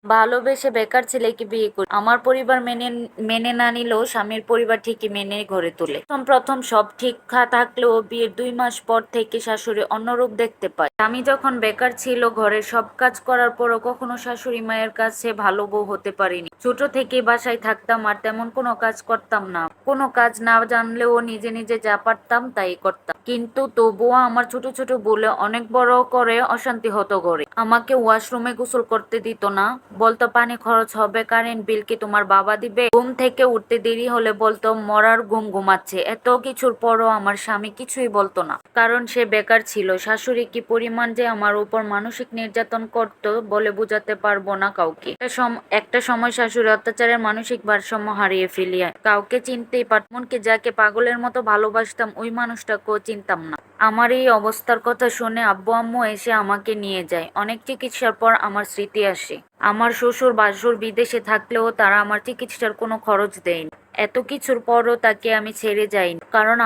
ভালোবেসে বেকার ছেলেকে বিয়ে করি। আমার পরিবার মেনে মেনে না নিলেও স্বামীর পরিবার ঠিকই মেনে গড়ে তোলে। প্রথম প্রথম সব ঠিক থাকলেও বিয়ের 2 মাস পর থেকে শাশুড়ি অন্যরূপ দেখতে পায়। স্বামী যখন বেকার ছিল, ঘরের সব কাজ করার পরও কখনো শাশুড়ি মায়ের কাছে ভালো বউ হতে পারিনি। ছোট থেকে বাসায় থাকতাম আর তেমন কোনো কাজ করতাম না। কোনো কাজ না জানলেও নিজে নিজে যা পারতাম তাই করতাম, কিন্তু তবুও আমার ছোট ছোট বলে অনেক বড় করে অশান্তি হতো ঘরে। আমাকে ওয়াশরুমে গোসল করতে দিত না, বলতো পানি খরচ হবে, কারেন্ট বিল কি তোমার বাবা দিবে। ঘুম থেকে উঠতে দেরি হলে বলতো মরার ঘুম ঘুমাচ্ছে। এত কিছুর পরও আমার স্বামী কিছুই বলতো না, কারণ সে বেকার ছিল। শাশুড়ি কি পরিমাণ যে আমার উপর মানসিক নির্যাতন করত বলে বোঝাতে পারবো না কাউকে। একটা সময় শাশুড়ি অত্যাচারের মানসিক ভারসাম্য হারিয়ে ফেলি, কাউকে চিনতেই পারতাম। এমনকি যাকে পাগলের মতো ভালোবাসতাম ওই মানুষটাকেও চিনতাম না। আমার এই অবস্থার কথা শুনে আব্বু আম্মু এসে আমাকে নিয়ে যায়। অনেক চিকিৎসার পর আমার স্মৃতি আসে। আমার শ্বশুর বাসুর বিদেশে থাকলেও তারা আমার চিকিৎসার কোনো খরচ দেয়নি। এত কিছুর পরও তাকে আমি ছেড়ে যাইনি, কারণ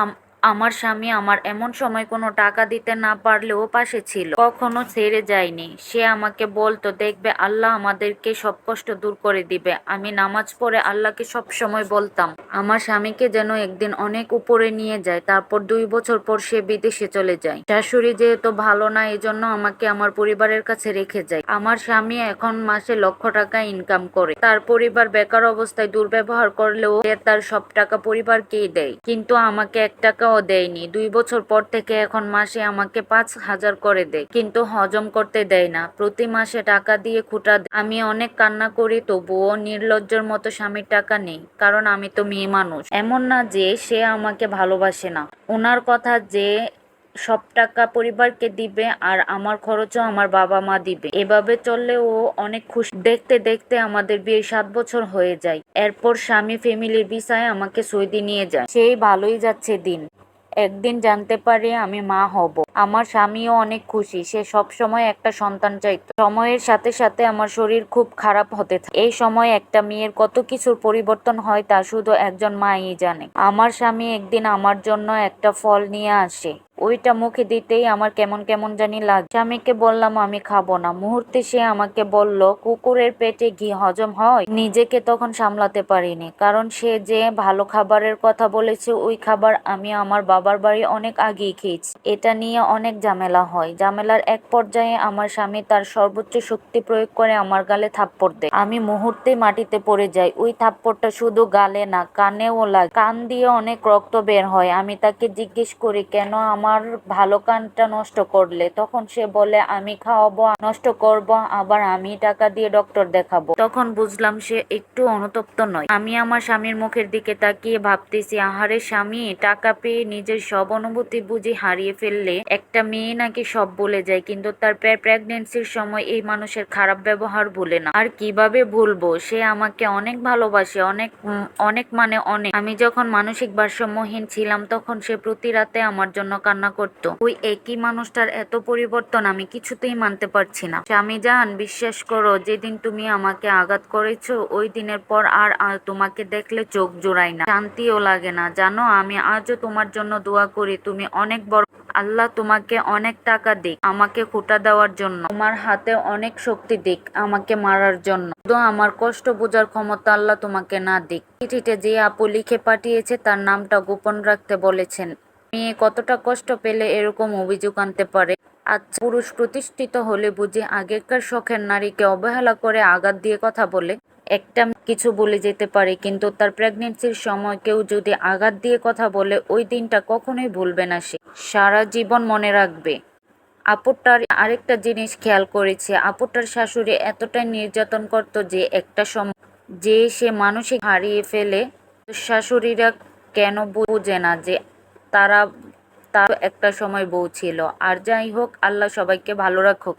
আমার স্বামী আমার এমন সময় কোনো টাকা দিতে না পারলেও পাশে ছিল, কখনো ছেড়ে যায়নি। সে আমাকে বলতো, দেখবে আল্লাহ আমাদেরকে সব কষ্ট দূর করে দিবে। আমি নামাজ পড়ে আল্লাহকে সব সময় বলতাম আমার স্বামীকে যেন একদিন অনেক উপরে নিয়ে যায়। তারপর 2 বছর পর সে বিদেশে চলে যায়। শাশুড়ি যেহেতু ভালো না, এজন্য আমাকে আমার পরিবারের কাছে রেখে যায়। আমার স্বামী এখন মাসে লক্ষ টাকা ইনকাম করে। তার পরিবার বেকার অবস্থায় দুর্ব্যবহার করলেও সে তার সব টাকা পরিবারকেই দেয়, কিন্তু আমাকে 1 টাকাও দেয়নি। 2 বছর পর থেকে এখন মাসে আমাকে 5,000 করে দেয়, কিন্তু হজম করতে দেয় না। প্রতি মাসে টাকা দিয়ে খুঁটা দেয়। আমি অনেক কান্না করি, তবুও নির্লজ্জের মতো স্বামীর টাকা নেই, কারণ আমি তো মেয়ে মানুষ। এমন না যে সে আমাকে ভালোবাসে না। ওনার কথা যে সব টাকা পরিবারকে দিবে আর আমার খরচও আমার বাবা মা দিবে। এভাবে চললে ও অনেক খুশি। দেখতে দেখতে আমাদের বিয়ে 7 বছর হয়ে যায়। এরপর স্বামী ফ্যামিলির ভিসায় আমাকে সৌদি নিয়ে যায়। সেই ভালোই যাচ্ছে দিন। একদিন জানতে পারি আমি মা হব। আমার স্বামীও অনেক খুশি। সে সব সময় একটা সন্তান চাইতো। সময়ের সাথে সাথে আমার শরীর খুব খারাপ হতে থাকে। এই সময় একটা মেয়ের কত কিছুর পরিবর্তন হয় তা শুধু একজন মাই জানে। আমার স্বামী একদিন আমার জন্য একটা ফল নিয়ে আসে। ওইটা মুখে দিতেই আমার কেমন কেমন জানি লাগে। স্বামীকে বললাম আমি খাবো না। মুহূর্তে সে আমাকে বলল, কুকুরের পেটে ঘি হজম হয়? নিজেকে তখন সামলাতে পারিনি, কারণ সে যে ভালো খাবারের কথা বলেছে ওই খাবার আমি আমার বাবার বাড়ি অনেক আগেই খেয়েছি। এটা নিয়ে অনেক ঝামেলা হয়। ঝামেলার এক পর্যায়ে আমার স্বামী তার সর্বোচ্চ শক্তি প্রয়োগ করে আমার গালে থাপ্পড় দেয়। আমি মুহূর্তে মাটিতে পড়ে যাই। ওই থাপ্পড়টা শুধু গালে না, কানেও লাগে। কান দিয়ে অনেক রক্ত বের হয়। আমি তাকে জিজ্ঞেস করি, কেন আমার ভালো কানটা নষ্ট করলে? তখন সে বলে, আমি খাওয়াবো, নষ্ট করব, আবার আমি টাকা দিয়ে ডক্টর দেখাবো। তখন বুঝলাম সে একটু অনুতপ্ত নয়। আমি আমার স্বামীর মুখের দিকে তাকিয়ে ভাবতেছি, আহারে স্বামী, টাকা পেয়ে নিজের সব অনুভূতি বুঝি হারিয়ে ফেললে? একটা মেয়ে নাকি সব ভুলে যায়, কিন্তু তার প্রেগনেন্সির সময় এই মানুষের খারাপ ব্যবহার ভুলে না। আর কিভাবে ভুলবো? সে আমাকে অনেক ভালোবাসে, অনেক অনেক মানে অনেক। আমি যখন মানসিক ভারসাম্যহীন ছিলাম তখন সে প্রতি রাতে আমার জন্য কান্না করতো। ওই একই মানুষটার এত পরিবর্তন আমি কিছুতেই মানতে পারছি না। স্বামী জান, বিশ্বাস করো, যেদিন তুমি আমাকে আঘাত করেছো ওই দিনের পর আর তোমাকে দেখলে চোখ জোড়ায় না, শান্তিও লাগে না। জানো, আমি আজও তোমার জন্য দোয়া করি তুমি অনেক বড়। আল্লাহ তোমাকে অনেক টাকা দিক আমাকে খোঁটা দেওয়ার জন্য, তোমার হাতে অনেক শক্তি দিক আমাকে মারার জন্য, শুধু আমার কষ্ট বোঝার ক্ষমতা আল্লাহ তোমাকে না দিক। চিঠিতে যে আপু লিখে পাঠিয়েছে তার নামটা গোপন রাখতে বলেছেন। মেয়ে কতটা কষ্ট পেলে এরকম অভিযোগ আনতে পারে? আচ্ছা, পুরুষ প্রতিষ্ঠিত হলে বুঝি আগেকার শখের নারীকে অবহেলা করে আঘাত দিয়ে কথা বলে? একটা কিছু বলে যেতে পারে, কিন্তু তার প্রেগনেন্সির সময় কেউ যদি আঘাত দিয়ে কথা বলে ওই দিনটা কখনোই ভুলবে না, সে সারা জীবন মনে রাখবে। আপুটার আরেকটা জিনিস খেয়াল করেছে, আপুটার শাশুড়ি এতটাই নির্যাতন করতো যে একটা সময় যে সে মানসিক হারিয়ে ফেলে। শাশুড়িরা কেন বোঝে না যে তারা তার একটা সময় বউ ছিল? আর যাই হোক, আল্লাহ সবাইকে ভালো রাখুক।